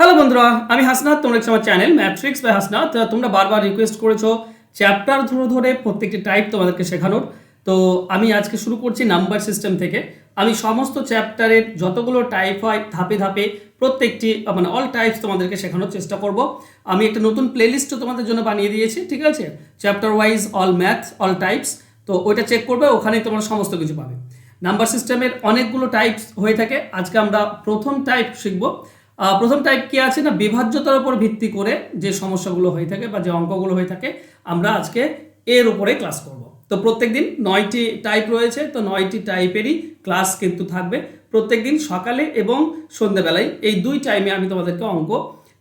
Hello বন্ধুরা, আমি হাসনাত। তোমরা আমার চ্যানেল ম্যাট্রিক্স বাই হাসনাত। তোমরা বারবার রিকোয়েস্ট করেছো চ্যাপ্টার ধরে ধরে প্রত্যেকটি টাইপ তোমাদেরকে শেখানোর। তো আমি আজকে শুরু করছি নাম্বার সিস্টেম থেকে। আমি সমস্ত চ্যাপ্টারের যতগুলো টাইপ হয় ধাপে ধাপে প্রত্যেকটি মানে অল টাইপস তোমাদেরকে শেখানোর চেষ্টা করব। আমি একটা নতুন প্লেলিস্টও তোমাদের জন্য বানিয়ে দিয়েছি, ঠিক আছে? Chapter wise all math all types. তো ওইটা চেক করবে, ওখানেই তোমরা সমস্ত কিছু পাবে। নাম্বার সিস্টেমের অনেকগুলো টাইপস হয়ে থাকে। আজকে আমরা প্রথম টাইপ শিখবো। প্রথম টাইপ কি আছে না, বিভাজ্যতার উপর ভিত্তি করে যে সমস্যাগুলো হয়ে থাকে বা যে অঙ্কগুলো হয়ে থাকে আমরা আজকে এর উপরে ক্লাস করব। তো প্রত্যেকদিন 9টি টাইপ রয়েছে, তো 9টি টাইপেরই ক্লাস কিন্তু থাকবে প্রত্যেকদিন সকালে এবং সন্ধ্যেবেলায়। এই দুই টাইমে আমি তোমাদেরকে অঙ্ক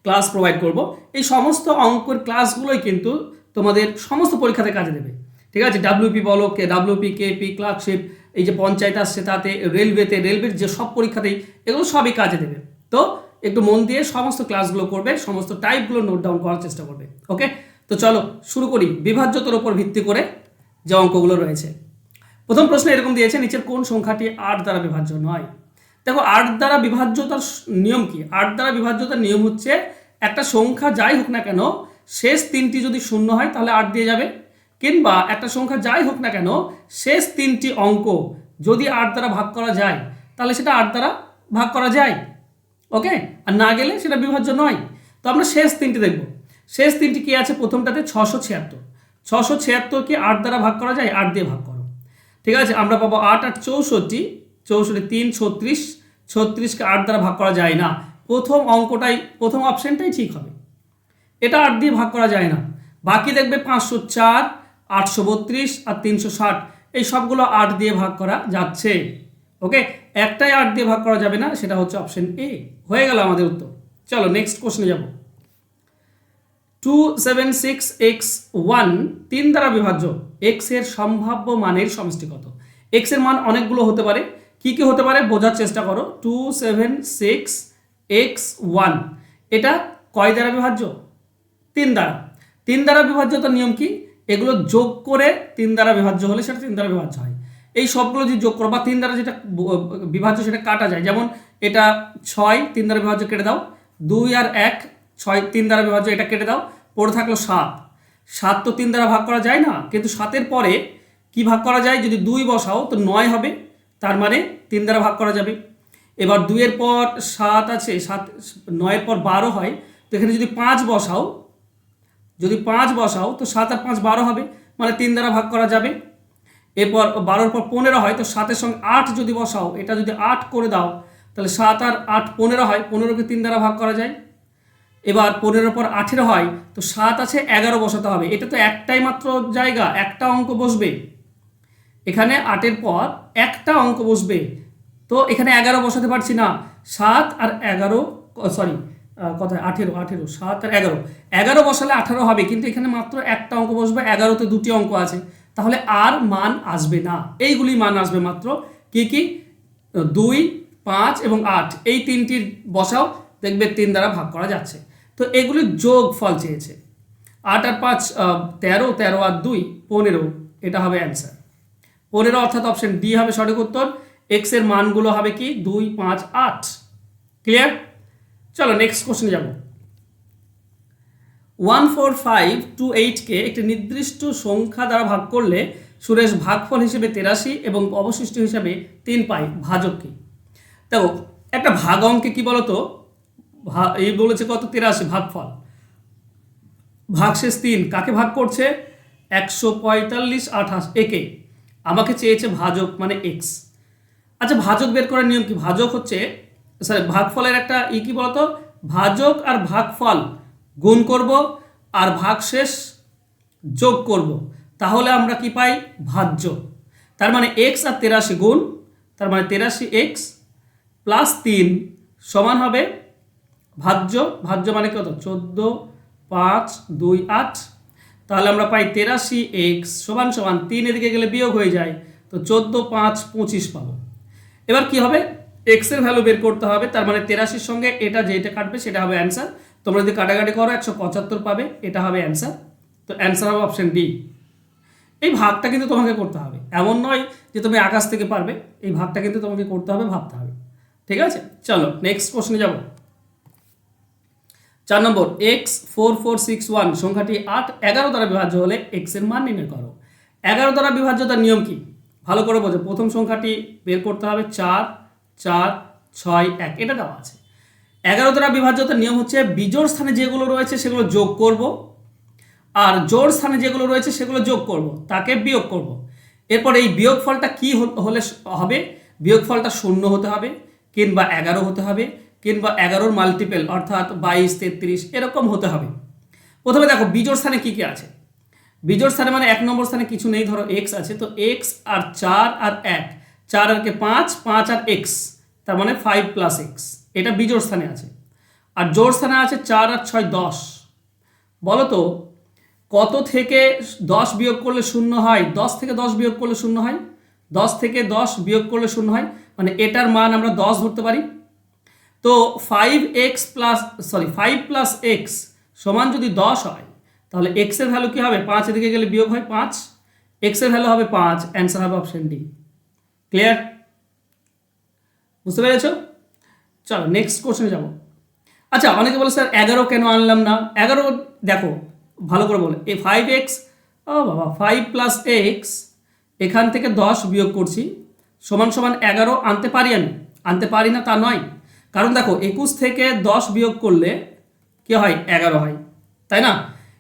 ক্লাস প্রোভাইড করব। এই সমস্ত অঙ্কের ক্লাসগুলোই কিন্তু তোমাদের সমস্ত পরীক্ষাতে কাজে দেবে, ঠিক আছে? ডাব্লিউপি বলো, ডাব্লিউপি, কেপি, ক্লার্কশিপ, এই যে পঞ্চায়েত আসছে তাতে, রেলওয়ের যে সব পরীক্ষাতেই এগুলো সবই কাজে দেবে। তো একটু মন দিয়ে সমস্ত ক্লাসগুলো করবে, সমস্ত টাইপগুলো নোট ডাউন করার চেষ্টা করবে। ওকে, তো চলো শুরু করি বিভাজ্যতার উপর ভিত্তি করে যে অঙ্কগুলো রয়েছে। প্রথম প্রশ্ন এরকম দিয়েছে, নিচের কোন সংখ্যাটি 8 দ্বারা বিভাজ্য নয়? দেখো, 8 দ্বারা বিভাজ্যতার নিয়ম কি? 8 দ্বারা বিভাজ্যতার নিয়ম হচ্ছে একটা সংখ্যা যাই হোক না কেন শেষ 3টি যদি শূন্য হয় তাহলে 8 দিয়ে যাবে, কিংবা একটা সংখ্যা যাই হোক না কেন শেষ 3টি অঙ্ক যদি 8 দ্বারা ভাগ করা যায় তাহলে সেটা 8 দ্বারা ভাগ করা যায়। ওকে, আর না গেলে সেটা বিভাজ্য নয়। তো আমরা শেষ 3টি দেখব। শেষ 3টি কি আছে? প্রথমটাতে 676। 676 কি 8 দ্বারা ভাগ করা যায়? 8 দিয়ে ভাগ করো, ঠিক আছে? আমরা পাবো 8 আর 64, 64 3 36, 36কে 8 দ্বারা ভাগ করা যায় না। প্রথম অঙ্কটাই, প্রথম অপশনটাই ঠিক হবে, এটা 8 দিয়ে ভাগ করা যায় না। বাকি দেখবে 504, 832 আর 360, এই সবগুলো 8 দিয়ে ভাগ করা যাচ্ছে। ওকে, একটাই 8 দিয়ে ভাগ করা যাবে না, সেটা হচ্ছে অপশন এ। হয়ে গেল আমাদের উত্তর। চলো নেক্সট কোশ্চেনে যাব। 276x1 3 দ্বারা বিভাজ্য, x এর সম্ভাব্য মানের সমষ্টি কত? x এর মান অনেকগুলো হতে পারে, কি কি হতে পারে বোঝার চেষ্টা করো। 276x1 এটা কয় দ্বারা বিভাজ্য? 3 দ্বারা। 3 দ্বারা বিভাজ্যতার নিয়ম কি? এগুলো যোগ করে 3 দ্বারা বিভাজ্য হলে সেটা 3 দ্বারা বিভাজ্য হয়। এই সবগুলো যদি যোগ করো বা 3 দ্বারা যেটা বিভাজ্য সেটা কাটা যায়, যেমন এটা 6 3 দ্বারা বিভাজ্য কেটে দাও, 2 আর 1 6 3 দ্বারা বিভাজ্য, এটা কেটে দাও, পড়ে থাকলো 7। 7 তো 3 দ্বারা ভাগ করা যায় না, কিন্তু 7-এর পরে কি ভাগ করা যায়? যদি 2 বসাও তো 9 হবে, তার মানে 3 দ্বারা ভাগ করা যাবে। এবার 2-এর পর 7 আছে, 7 9-এর পর 12 হয়, তো এখানে যদি 5 বসাও, যদি 5 বসাও তো 7 আর 5 12 হবে, মানে 3 দ্বারা ভাগ করা যাবে। এরপর 12-এর পর 15 হয়, তো 7-এর সঙ্গে 8 যদি বসাও, এটা যদি 8 করে দাও তাহলে 7 আর 8 15 হয়, 15কে 3 দ্বারা ভাগ করা যায়। এবার 15-এর পর 18 হয়, তো 7 আছে 11 বসাতে হবে। এটা তো একটাই মাত্র জায়গা, একটা অঙ্ক বসবে এখানে, 8-এর পর একটা অঙ্ক বসবে, তো এখানে 11 বসাতে পারছি না। 7 আর 11 সরি কথায় 18 7 আর 11 বসালে 18 হবে, কিন্তু এখানে মাত্র একটা অঙ্ক বসবে, 11-তে 2টি অঙ্ক আছে, তাহলে আর মান আসবে না। এইগুলি মান আসবে মাত্র, কি কি? 2, 5 এবং 8, এই 3টির বসাও, দেখবে 3 দ্বারা ভাগ করা যাচ্ছে। তো এগুলি যোগ ফল চেয়েছে। 8 আর 5 13, 13 আর 2 15, এটা হবে অ্যান্সার 15, অর্থাৎ অপশন ডি হবে সঠিক উত্তর। এক্স এর মানগুলো হবে কি? 2, 5, 8। ক্লিয়ার? চলো নেক্সট কোশ্চেনে যাব। 14528কে একটি নির্দিষ্ট সংখ্যা দ্বারা ভাগ করলে সুরেশ ভাগফল হিসেবে 83 এবং অবশিষ্ট হিসাবে 3 পায়, ভাজক কি? দেখো, একটা ভাগ অঙ্কে কি বলতো, এই বলেছে কত? 83 ভাগফল, ভাগশেষ 3, কাকে ভাগ করছে? 145 28 একে। আমাকে চেয়েছে ভাজক মানে এক্স। আচ্ছা, ভাজক বের করার নিয়ম কি? ভাজক হচ্ছে ভাগফলের একটা কি বলতো, ভাজক আর ভাগফল গুণ করব আর ভাগশেষ যোগ করব, তাহলে আমরা কি পাই? ভাজ্য। তার মানে এক্স আর 83 গুণ, তার মানে 83x প্লাস 3 সমান হবে ভাজ্য। ভাজ্য মানে কত? 14, 5, 2, 8। তাহলে আমরা পাই 83x সমান সমান 3 এদিকে গেলে বিয়োগ হয়ে যায়, তো 14, 5, 25 পাবো। এবার কি হবে? এক্স এর ভ্যালু বের করতে হবে, তার মানে 83-র সঙ্গে এটা যেটা কাটবে সেটা হবে অ্যান্সার। তোমরা যদি কাটাকাটি করো 175 পাবে, এটা হবে অ্যান্সার। তো অ্যান্সার হবে অপশন ডি। এই ভাগটা কিন্তু তোমাকে করতে হবে, এমন নয় যে তুমি আকাশ থেকে পারবে, এই ভাগটা কিন্তু তোমাকে করতে হবে, ভাবতে হবে। ঠিক আছে, চলো নেক্সট কোশ্চেনে যাব। 4 নম্বর x4461 সংখ্যাটি 11 দ্বারা বিভাজ্য হলে x এর মান নির্ণয় করো। 11 দ্বারা বিভাজ্যতার নিয়ম কি ভালো করে বোঝো। প্রথম সংখ্যাটি বের করতে হবে 4 4 6 1, এটা দেওয়া আছে। 11 দ্বারা বিভাজ্যতার নিয়ম হচ্ছে বিজোড় স্থানে যেগুলো রয়েছে সেগুলো যোগ করব, আর জোড় স্থানে যেগুলো রয়েছে সেগুলো যোগ করব, তাকে বিয়োগ করব। এরপর এই বিয়োগফলটা কি হলে হবে? বিয়োগফলটা 0 হতে হবে, কিংবা 11 হতে হবে, কিংবা 11-র মাল্টিপল অর্থাৎ 22 33 এরকম হতে হবে। প্রথমে দেখো বিজোড় স্থানে কি কি আছে। বিজোড় স্থানে মানে 1 নম্বর স্থানে কিছু নেই, ধরো x আছে, তো x আর 4 আর 1, 4 আর 5 5 আর x, তার মানে 5 + x, এটা বিজোড় স্থানে আছে। আর জোড় স্থানে আছে 4 আর 6 10। বলো তো কত থেকে 10 বিয়োগ করলে 0 হয়? 10 থেকে 10 বিয়োগ করলে 0 হয়, 10 থেকে 10 বিয়োগ করলে 0 হয়, মানে এটার মান আমরা 10 ধরতে পারি। তো 5x + x সমান যদি 10 হয়, তাহলে x এর ভ্যালু কি হবে? 5 এদিকে গেলে বিয়োগ হয় 5, x এর ভ্যালু হবে 5, অ্যান্সার হবে অপশন ডি। ক্লিয়ার? বুঝতে পেরেছো? চলো নেক্সট কোশ্চেনে যাব। আচ্ছা, অনেকে বলে স্যার 11 কেন আনলাম না? 11 দেখো ভালো করে বলে, এই 5x, ও বাবা 5 + x, এখান থেকে 10 বিয়োগ করছি সমান সমান 11 আনতে পারি আমি? আনতে পারি না তা নয়, কারণ দেখো 21 থেকে 10 বিয়োগ করলে কি হয়? 11 হয়, তাই না?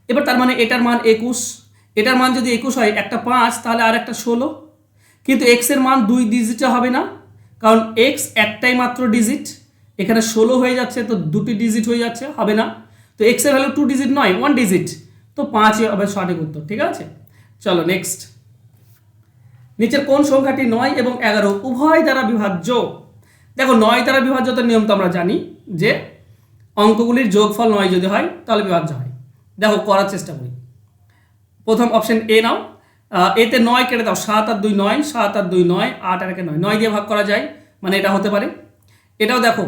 এবার তার মানে এটার মান 21, এটার মান যদি 21 হয়, একটা 5 তাহলে আর একটা 16, কিন্তু x এর মান 2 ডিজিটে হবে না, কারণ x একটাই মাত্র ডিজিট, এখানে 16 হয়ে যাচ্ছে, তো 2টি ডিজিট হয়ে যাচ্ছে, হবে না। তো x এর ভ্যালু 2 ডিজিট নয়, 1 ডিজিট, তো 5 হবে সঠিক উত্তর। ঠিক আছে, চলো নেক্সট। নিচের কোন সংখ্যাটি 9 এবং 11 উভয় দ্বারা বিভাজ্য? দেখো 9 দ্বারা বিভাজ্যতার নিয়ম তো আমরা জানি যে অঙ্কগুলির যোগফল 9 যদি হয় তাহলে বিভাজ্য হয়। দেখো করার চেষ্টা করি। প্রথম অপশন এ নাও, এতে 9 কেটে দাও, 7 আর 2 9, 7 আর 2 9, 8 আর 1 9, 9 দিয়ে ভাগ করা যায়, মানে এটা হতে পারে। এটাও দেখো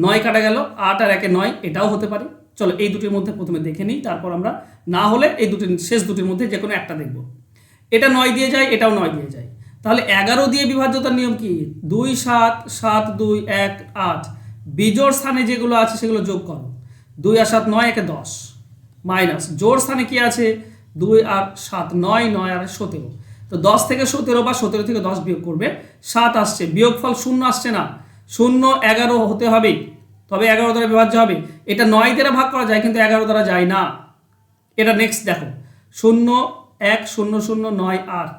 9 কাটা গেল, 8 আর 1 9, এটাও হতে পারে। চলো এই দুটির মধ্যে প্রথমে দেখে নিই, তারপর আমরা না হলে এই শেষ দুটির মধ্যে যে কোনো একটা দেখব। এটা 9 দিয়ে যায়, এটাও 9 দিয়ে যায়, তাহলে 11 দিয়ে বিভাজ্যতার নিয়ম কি? 2 7 7 2 1 8, বিজোড় স্থানে যেগুলো আছে সেগুলো যোগ করো, 2 আর 7 9, 1 10, মাইনাস জোড় স্থানে কি আছে? 2 আর 7 9, 9 আর 17, তো 10 থেকে 17 বা 17 থেকে 10 বিয়োগ করবে, 7 আসছে, বিয়োগফল 0 আসছে না, 0 11 হতে হবে, তবে 11 দ্বারা বিভাজ্য হবে। এটা 9 দ্বারা ভাগ করা যায় কিন্তু 11 দ্বারা যায় না। এটা নেক্সট দেখো, 0 1 0 0 9 8,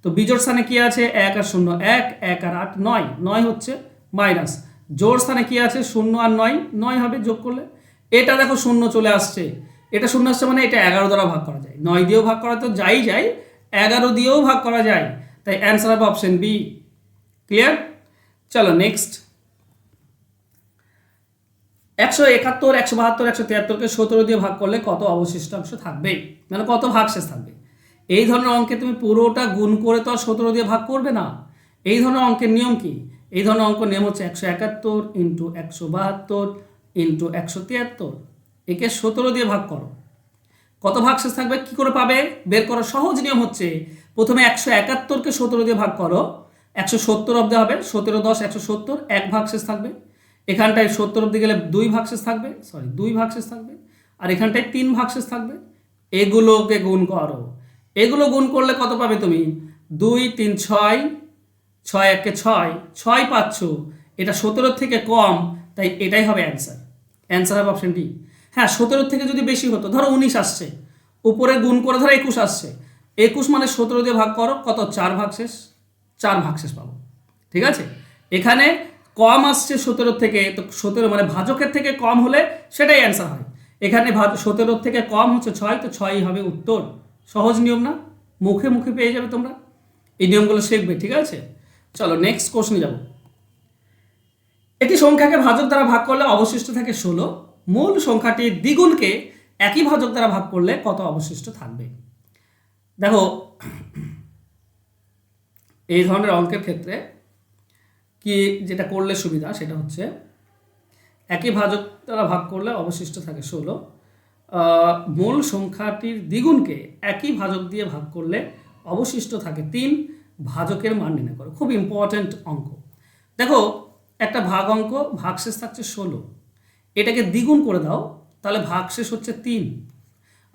তো বিজোড় স্থানে কি আছে? 1 আর 0 1, 1 আর 8 9, 9 হচ্ছে, মাইনাস জোড় স্থানে কি আছে? 0 আর 9, 9 হবে যোগ করলে। এটা দেখো 0 চলে আসছে, এটা 0 আসছে, মানে এটা 11 দ্বারা ভাগ করা যায়, 9 দিয়েও ভাগ করা তো যায়, 11 দিয়েও ভাগ করা যায়, তাই অ্যান্সার হবে অপশন বি। ক্লিয়ার? চলো নেক্সট। 171 172 173-কে 17 দিয়ে ভাগ করলে কত অবশিষ্টাংশ থাকবে, মানে কত ভাগশেষ থাকবে? এই ধরনের অঙ্কে তুমি পুরোটা গুণ করে তো আর 17 দিয়ে ভাগ করবে না। এই ধরনের অঙ্কের নিয়ম কি? এই ধরনের অঙ্কের নিয়ম হচ্ছে 171 × 172 × 173, একে 17 দিয়ে ভাগ করো, কত ভাগশেষ থাকবে কি করে পাবে? বের করার সহজ নিয়ম হচ্ছে প্রথমে 171-কে 17 দিয়ে ভাগ করো, 170 অব্দি হবে, 17 10 170, 1 ভাগশেষ থাকবে, এখানটায় 70 অব্দি গেলে 2 ভাগশেষ থাকবে, 2 ভাগশেষ থাকবে, আর এখানটায় 3 ভাগশেষ থাকবে। এগুলোকে গুণ করো, এগুলো গুণ করলে কত পাবে তুমি? 2 3 6, 6 1 6, 6 পাচ্ছ, এটা 17 থেকে কম, তাই এটাই হবে অ্যান্সার। অ্যান্সার হবে অপশন ডি। হ্যাঁ 17 থেকে যদি বেশি হতো, ধরো 19 আসছে, উপরে গুণ করে ধরো 21 আসছে, 21 মানে 17 দিয়ে ভাগ করো, কত? 4 ভাগশেষ, 4 ভাগশেষ পাবো। ঠিক আছে, এখানে কম আসছে 17 থেকে, তো 17 মানে ভাজকের থেকে কম হলে সেটাই অ্যান্সার হয়। এখানে 17 থেকে কম হচ্ছে 6, তো 6ই হবে উত্তর। সহজ নিয়ম না? মুখে মুখে পেয়ে যাবে তোমরা, এই নিয়মগুলো শিখবে। ঠিক আছে, চলো নেক্সট কোশ্চেনে যাব। একটি সংখ্যাকে ভাজক দ্বারা ভাগ করলে অবশিষ্ট থাকে 16, মূল সংখ্যাটির দ্বিগুণকে একই ভাজক দ্বারা ভাগ করলে কত অবশিষ্ট থাকবে? দেখো এই ধরনের অঙ্কের ক্ষেত্রে কি যেটা করলে সুবিধা সেটা হচ্ছে একই ভাজক দ্বারা ভাগ করলে অবশিষ্ট থাকে 16, মূল সংখ্যাটির দ্বিগুণকে একই ভাজক দিয়ে ভাগ করলে অবশিষ্ট থাকে 3, ভাজকের মান নির্ণয় করো। খুব ইম্পর্ট্যান্ট অঙ্ক। দেখো একটা ভাগ অঙ্ক, ভাগশেষ থাকছে 16, এটাকে দ্বিগুণ করে দাও, তাহলে ভাগশেষ হচ্ছে 3।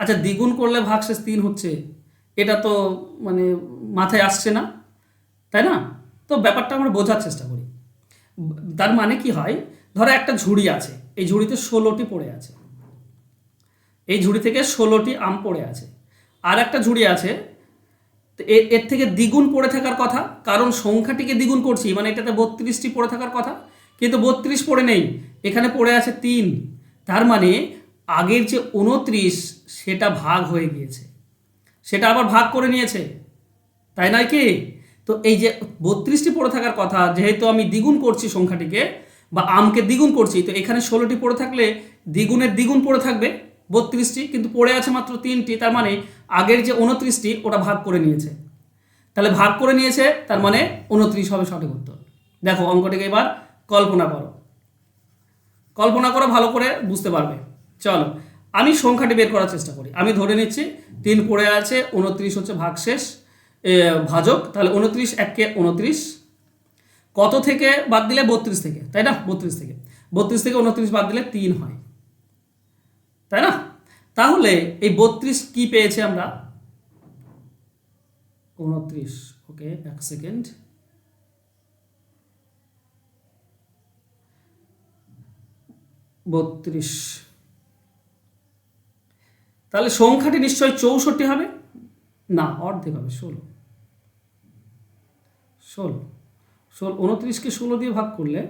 আচ্ছা, দ্বিগুণ করলে ভাগশেষ 3 হচ্ছে, এটা তো মানে মাথায় আসছে না, তাই না? তো ব্যাপারটা আমরা বোঝার চেষ্টা করি। তার মানে কি হয়, ধরো একটা ঝুড়ি আছে, এই ঝুড়িতে 16টি পড়ে আছে, এই ঝুড়ি থেকে 16টি আম পড়ে আছে। আর একটা ঝুড়ি আছে, এর থেকে দ্বিগুণ পড়ে থাকার কথা, কারণ সংখ্যাটিকে দ্বিগুণ করছি, মানে এটাতে 32টি পড়ে থাকার কথা, কিন্তু 32 পড়ে নেই, এখানে পড়ে আছে 3। তার মানে আগের যে 29 সেটা ভাগ হয়ে গিয়েছে, সেটা আবার ভাগ করে নিয়েছে, তাই নয় কি? তো এই যে 32টি পড়ে থাকার কথা, যেহেতু আমি দ্বিগুণ করছি সংখ্যাটিকে বা আমকে দ্বিগুণ করছি, তো এখানে 16টি পড়ে থাকলে দ্বিগুণের দ্বিগুণ পড়ে থাকবে 32টি, কিন্তু পড়ে আছে মাত্র 3টি। তার মানে আগের যে 29টি ওটা ভাগ করে নিয়েছে, তাহলে ভাগ করে নিয়েছে, তার মানে 29 হবে সঠিক উত্তর। দেখো অঙ্কটিকে এবার কল্পনা করো, কল্পনা করো, ভালো করে বুঝতে পারবে। চলো আমি সংখ্যাটি বের করার চেষ্টা করি। আমি ধরে নিচ্ছি 3 পড়ে আছে, 29 হচ্ছে ভাগশেষ ভাজক, তাহলে 29 1 29, কত থেকে বাদ দিলে? 32 থেকে, তাই না? 32 থেকে 29 বাদ দিলে 3 হয়, তাই না? তাহলে এই 32 কি পেয়েছে আমরা? 29। ওকে, এক সেকেন্ড। তাহলে সংখ্যাটি নিশ্চয়ই 64 হবে না, অর্ধেক হবে, 16। 29কে 16 দিয়ে ভাগ করলে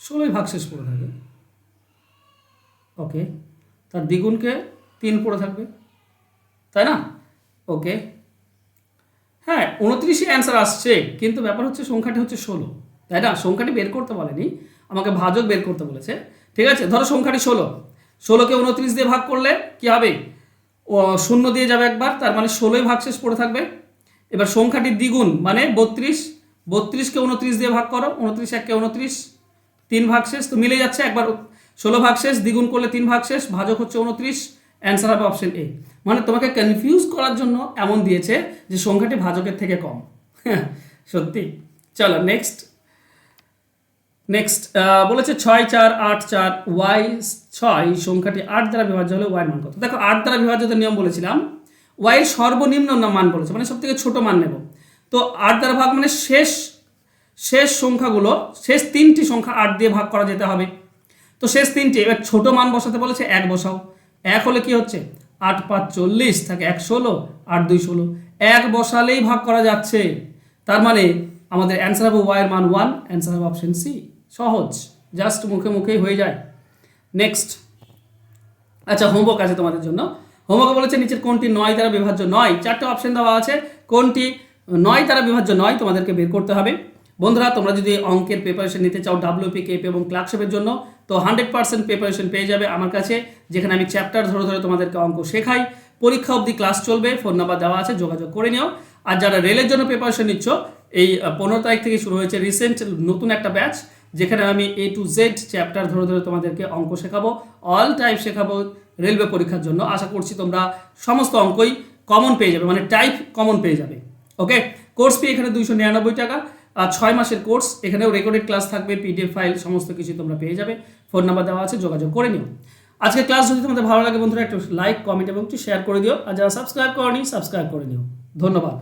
16ই ভাগশেষ পড়ে থাকে। ওকে, তার দ্বিগুণকে 3 পড়ে থাকবে, তাই না? ওকে, হ্যাঁ 29ই অ্যান্সার আসছে, কিন্তু ব্যাপার হচ্ছে সংখ্যাটি হচ্ছে 16, তাই না? সংখ্যাটি বের করতে বলেনি, আমাকে ভাজক বের করতে বলেছে। ঠিক আছে, ধরো সংখ্যাটি 16কে 29 দিয়ে ভাগ করলে কি হবে? 0 দিয়ে যাবে একবার, তার মানে 16ই ভাগশেষ পড়ে থাকবে। এবার সংখ্যাটির দ্বিগুণ মানে 32কে 29 দিয়ে ভাগ করো, 29 1 29, 3 ভাগশেষ, তো মিলে যাচ্ছে একবার। 16 ভাগশেষ, দ্বিগুণ করলে 3 ভাগশেষ, ভাজক হচ্ছে 29, অ্যান্সার হবে অপশন এ। মানে তোমাকে কনফিউজ করার জন্য এমন দিয়েছে যে সংখ্যাটি ভাজকের থেকে কম। সত্যি। চলো নেক্সট বলেছে 6 4 8 4 y 6 সংখ্যাটি 8 দ্বারা বিভাজ্য হলে y মান কত? দেখো 8 দ্বারা বিভাজ্যতার নিয়ম বলেছিলাম, y এর সর্বনিম্ন মান বলেছে, মানে সব থেকে ছোট মান নেব। তো 8 দ্বারা ভাগ মানে শেষ সংখ্যাগুলো, শেষ 3টি সংখ্যা 8 দিয়ে ভাগ করা যেতে হবে। তো শেষ 3টি, এবার ছোট মান বসাতে বলেছে, 1 বসাও। 1 হলে কি হচ্ছে? 8 5 40, থাকে 1 16, 8 2 16, 1 বসালেই ভাগ করা যাচ্ছে। তার মানে আমাদের অ্যান্সার হবে y এর মান 1, অ্যান্সার হবে অপশন সি। সহজ, জাস্ট মুখে মুখেই হয়ে যায়। নেক্সট, আচ্ছা হোমওয়ার্ক আছে তোমাদের জন্য। হোমওয়ার্কে বলেছে নিচের কোনটি 9 দ্বারা বিভাজ্য নয়? 4টে অপশন দেওয়া আছে, কোনটি 9 দ্বারা বিভাজ্য নয় তোমাদেরকে বের করতে হবে। বন্ধুরা তোমরা যদি অঙ্কের প্রিপারেশন নিতে চাও WP, KP এবং ক্লার্কশিপের জন্য, তো 100% প্রিপারেশন পেয়ে যাবে আমার কাছে, যেখানে আমি চ্যাপ্টার ধরে ধরে তোমাদেরকে অঙ্ক শেখাই। পরীক্ষা অবধি ক্লাস চলবে, ফোন নাম্বার দেওয়া আছে, যোগাযোগ করে নিও। আর যারা রেলের জন্য প্রিপারেশন নিচ্ছ, এই 15 তারিখ থেকে শুরু হয়েছে রিসেন্ট নতুন একটা ব্যাচ, যেখানে আমি A to Z চ্যাপ্টার ধরে ধরে তোমাদেরকে অঙ্ক শেখাবো, অল টাইপ শেখাবো রেলওয়ে পরীক্ষার জন্য। আশা করছি তোমরা সমস্ত অঙ্কই কমন পেয়ে যাবে, মানে টাইপ কমন পেয়ে যাবে। ওকে, কোর্স ফি এখানে 299 টাকা, আর 6 মাসের কোর্স, এখানেও রেকর্ডেড ক্লাস থাকবে, PDF ফাইল, সমস্ত কিছু তোমরা পেয়ে যাবে। ফোন নাম্বার দেওয়া আছে, যোগাযোগ করে নিও। আজকে ক্লাস যদি তোমাদের ভালো লাগে বন্ধুরা, একটু লাইক, কমেন্ট এবং একটু শেয়ার করে দিও। আর যারা সাবস্ক্রাইব করনি, সাবস্ক্রাইব করে নিও। ধন্যবাদ।